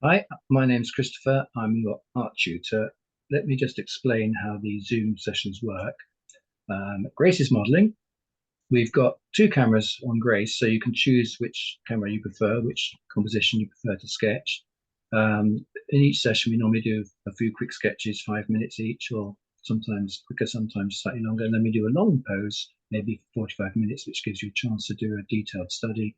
Hi, my name's Christopher. I'm your art tutor. Let me just explain how the Zoom sessions work. Grace is modeling. We've got two cameras on Grace, so you can choose which camera you prefer, which composition you prefer to sketch. In each session, we normally do a few quick sketches, 5 minutes each, or sometimes quicker, sometimes slightly longer. And then we do a long pose, maybe 45 minutes, which gives you a chance to do a detailed study.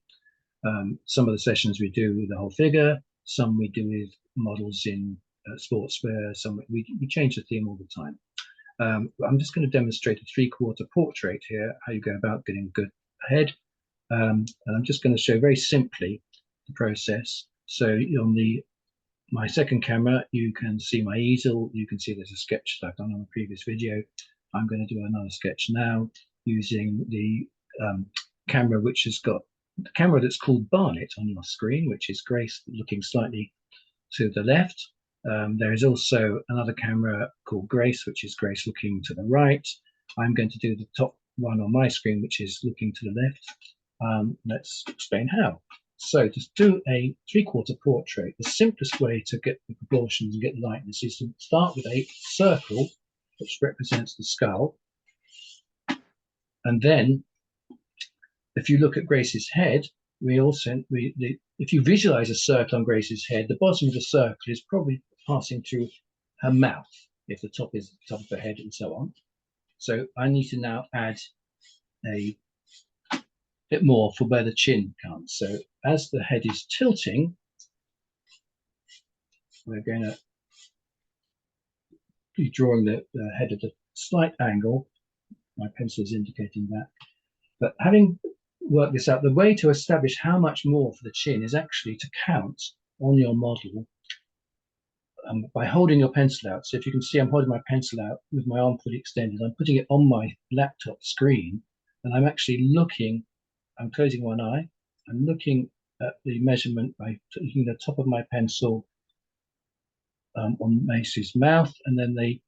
Some of the sessions we do with the whole figure, some we do with models in sportswear, some we change the theme all the time. I'm just going to demonstrate a three-quarter portrait here, how you go about getting a good head. And I'm just going to show very simply the process. So on my second camera, you can see my easel. You can see there's a sketch that I've done on a previous video. I'm going to do another sketch now using the camera which has got the camera that's called Barnet on your screen, which is Grace looking slightly to the left. There is also another camera called Grace, which is Grace looking to the right. I'm going to do the top one on my screen, which is looking to the left. Let's explain how. So to do a three-quarter portrait, the simplest way to get the proportions and get the lightness is to start with a circle, which represents the skull. And then if you look at Grace's head, if you visualize a circle on Grace's head, the bottom of the circle is probably passing through her mouth, if the top is the top of her head, and so on. So I need to now add a bit more for where the chin comes. So as the head is tilting, we're going to be drawing the head at a slight angle. My pencil is indicating that. But having work this out, the way to establish how much more for the chin is actually to count on your model by holding your pencil out. So if you can see, I'm holding my pencil out with my arm fully extended. I'm putting it on my laptop screen, and I'm actually looking. I'm closing one eye. I'm looking at the measurement by taking the top of my pencil on Macy's mouth, and then the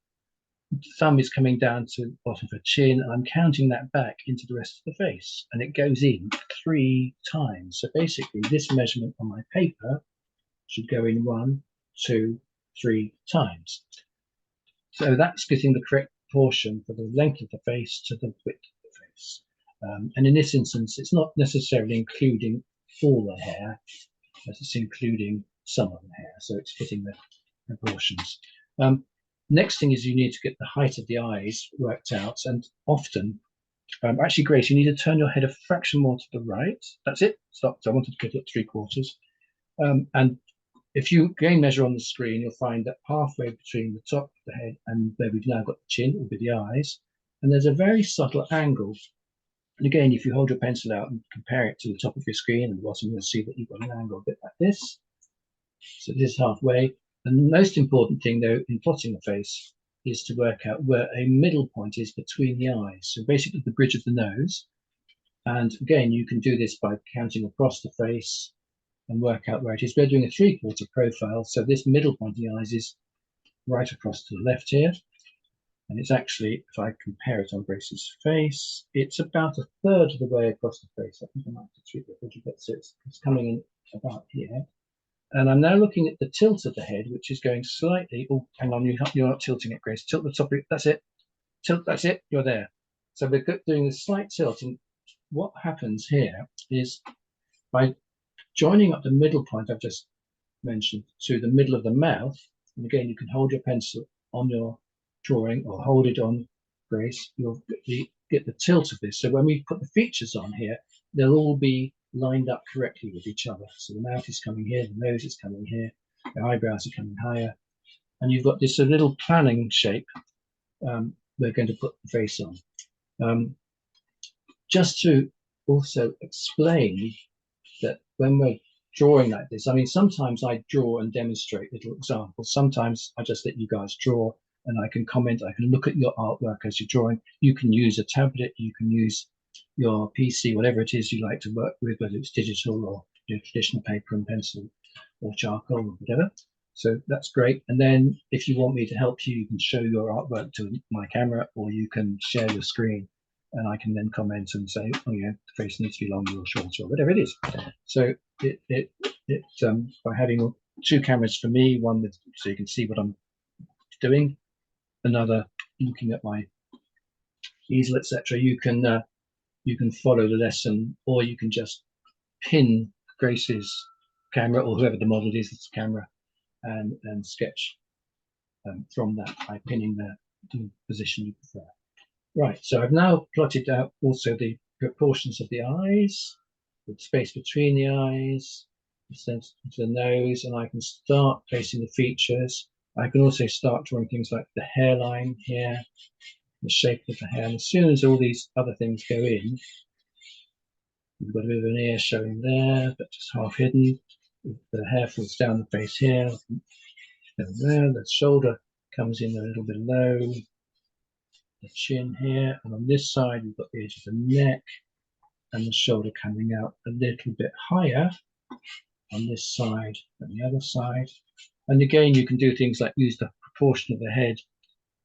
thumb is coming down to the bottom of her chin, and I'm counting that back into the rest of the face, and it goes in 3 times. So basically, this measurement on my paper should go in 1, 2, 3 times. So that's getting the correct proportion for the length of the face to the width of the face. And in this instance, it's not necessarily including all the hair, as it's including some of the hair, so it's fitting the proportions. Next thing is you need to get the height of the eyes worked out, and often, actually, Grace, you need to turn your head a fraction more to the right. That's it. Stop. So I wanted to get it at 3/4. And if you again measure on the screen, you'll find that halfway between the top of the head and where we've now got the chin will be the eyes, and there's a very subtle angle. And again, if you hold your pencil out and compare it to the top of your screen and the bottom, you'll see that you've got an angle a bit like this. So this is halfway. And the most important thing, though, in plotting the face is to work out where a middle point is between the eyes. So basically the bridge of the nose. And again, you can do this by counting across the face and work out where it is. We're doing a 3/4 profile. So this middle point of the eyes is right across to the left here. And it's actually, if I compare it on Grace's face, it's about 1/3 of the way across the face. I think I might have to treat it a little bit. So it's coming in about here. And I'm now looking at the tilt of the head, which is going slightly. Oh, hang on, you're not tilting it, Grace. Tilt the top of it. That's it. Tilt, that's it. You're there. So we're doing a slight tilt. And what happens here is by joining up the middle point I've just mentioned to the middle of the mouth, and again, you can hold your pencil on your drawing or hold it on, Grace, you'll get the tilt of this. So when we put the features on here, they'll all be lined up correctly with each other. So the mouth is coming here, the nose is coming here, the eyebrows are coming higher, and you've got this little planning shape we're going to put the face on. Just to also explain that when we're drawing like this, I mean, sometimes I draw and demonstrate little examples. Sometimes I just let you guys draw and I can comment, I can look at your artwork as you're drawing. You can use a tablet, you can use your PC, whatever it is you like to work with, whether it's digital or traditional paper and pencil or charcoal or whatever. So that's great. And then if you want me to help you, you can show your artwork to my camera, or you can share your screen and I can then comment and say, oh yeah, the face needs to be longer or shorter or whatever it is. So by having two cameras for me, one with so you can see what I'm doing, another looking at my easel, etc. You can follow the lesson, or you can just pin Grace's camera or whoever the model is, its camera, and sketch from that by pinning the position you prefer. Right, so I've now plotted out also the proportions of the eyes, the space between the eyes, the nose, and I can start placing the features. I can also start drawing things like the hairline here, the shape of the hair, and as soon as all these other things go in, we've got a bit of an ear showing there, but just half hidden. The hair falls down the face here, there, the shoulder comes in a little bit low, the chin here, and on this side we've got the edge of the neck and the shoulder coming out a little bit higher on this side than the other side. And again, you can do things like use the proportion of the head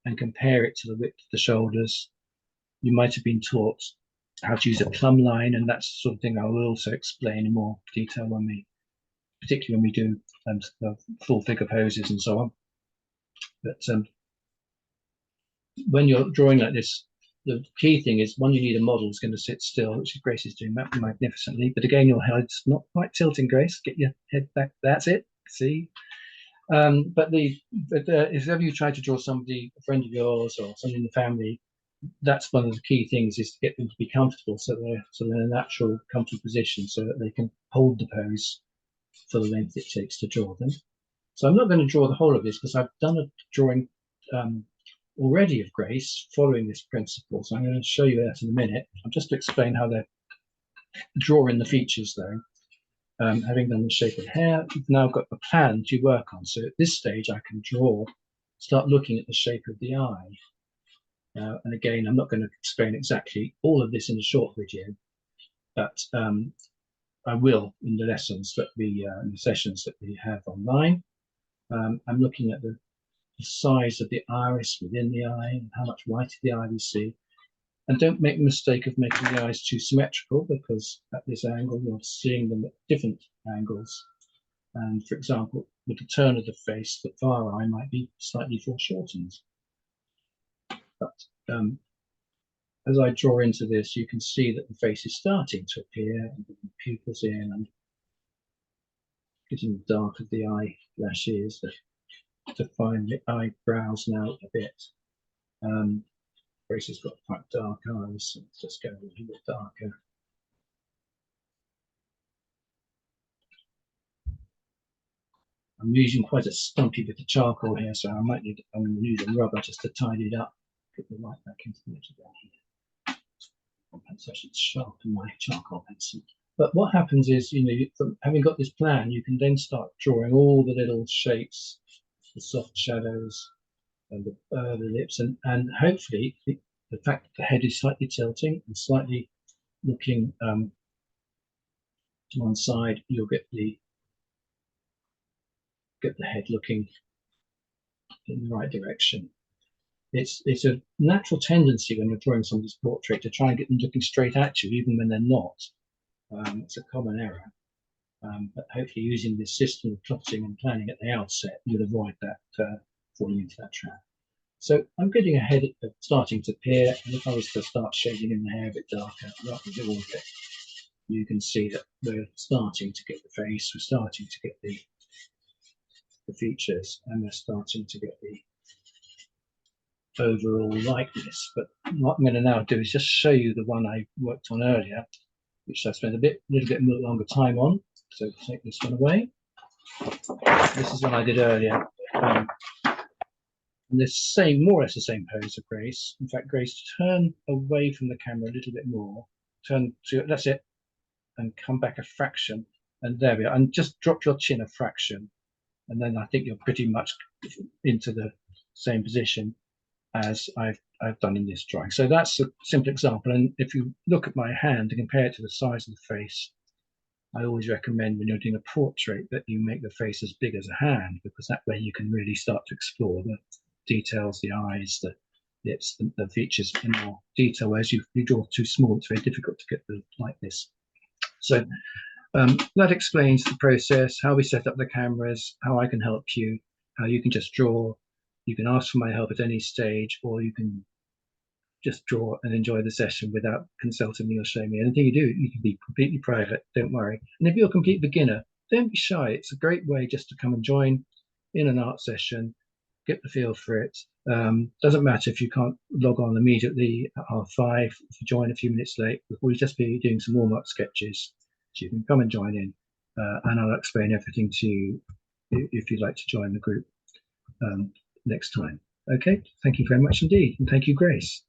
and compare it to the width of the shoulders. You might have been taught how to use a plumb line, and that's the sort of thing I will also explain in more detail particularly when we do full figure poses and so on. But when you're drawing like this, the key thing is, one, you need a model who's going to sit still, which Grace is doing that magnificently. But again, your head's not quite tilting, Grace. Get your head back. That's it. See. If ever you try to draw somebody, a friend of yours or somebody in the family, that's one of the key things, is to get them to be comfortable, so they're in a natural, comfortable position, so that they can hold the pose for the length it takes to draw them. So I'm not going to draw the whole of this because I've done a drawing already of Grace following this principle. So I'm going to show you that in a minute. Just to explain how they're drawing the features, though. Having done the shape of hair, we've now got the plan to work on. So at this stage, I can start looking at the shape of the eye. And again, I'm not going to explain exactly all of this in a short video, but I will in the lessons in the sessions that we have online. I'm looking at the size of the iris within the eye and how much white of the eye we see. And don't make the mistake of making the eyes too symmetrical, because at this angle you're seeing them at different angles. And for example, with the turn of the face, the far eye might be slightly foreshortened. But as I draw into this, you can see that the face is starting to appear, and the pupils in, and getting the dark of the eyelashes to define the eyebrows now a bit. Grace has got quite dark eyes, so let's just go a little bit darker. I'm using quite a stumpy bit of charcoal here, so I'm going to use a rubber just to tidy it up, put the light back into the edge down here. Perhaps I should sharpen my charcoal pencil. But what happens is, from having got this plan, you can then start drawing all the little shapes, the soft shadows, and the lips, and hopefully the fact that the head is slightly tilting and slightly looking to one side, you'll get the head looking in the right direction. It's a natural tendency when you're drawing somebody's portrait to try and get them looking straight at you, even when they're not. It's a common error. But hopefully, using this system of plotting and planning at the outset, you'll avoid that falling into that trap. So I'm getting a head starting to appear, and if I was to start shading in the hair a bit darker, rather than do all of it, you can see that we're starting to get the face, we're starting to get the features, and we're starting to get the overall likeness. But what I'm going to now do is just show you the one I worked on earlier, which I spent a little bit longer time on. So take this one away. This is one I did earlier. And this more or less the same pose of Grace. In fact, Grace, turn away from the camera a little bit more. That's it. And come back a fraction. And there we are. And just drop your chin a fraction. And then I think you're pretty much into the same position as I've done in this drawing. So that's a simple example. And if you look at my hand and compare it to the size of the face, I always recommend when you're doing a portrait that you make the face as big as a hand, because that way you can really start to explore the details, the eyes, the lips, the features in more detail. Whereas if you draw too small, it's very difficult to get the likeness. So That explains the process, how we set up the cameras, how I can help you, how you can just draw. You can ask for my help at any stage, or you can just draw and enjoy the session without consulting me or showing me. Anything you do, you can be completely private, don't worry. And if you're a complete beginner, don't be shy. It's a great way just to come and join in an art session, get the feel for it. Doesn't matter if you can't log on immediately at half 5. If you join a few minutes late, we'll just be doing some warm-up sketches. So you can come and join in, and I'll explain everything to you if you'd like to join the group next time. Okay, thank you very much indeed, and thank you, Grace.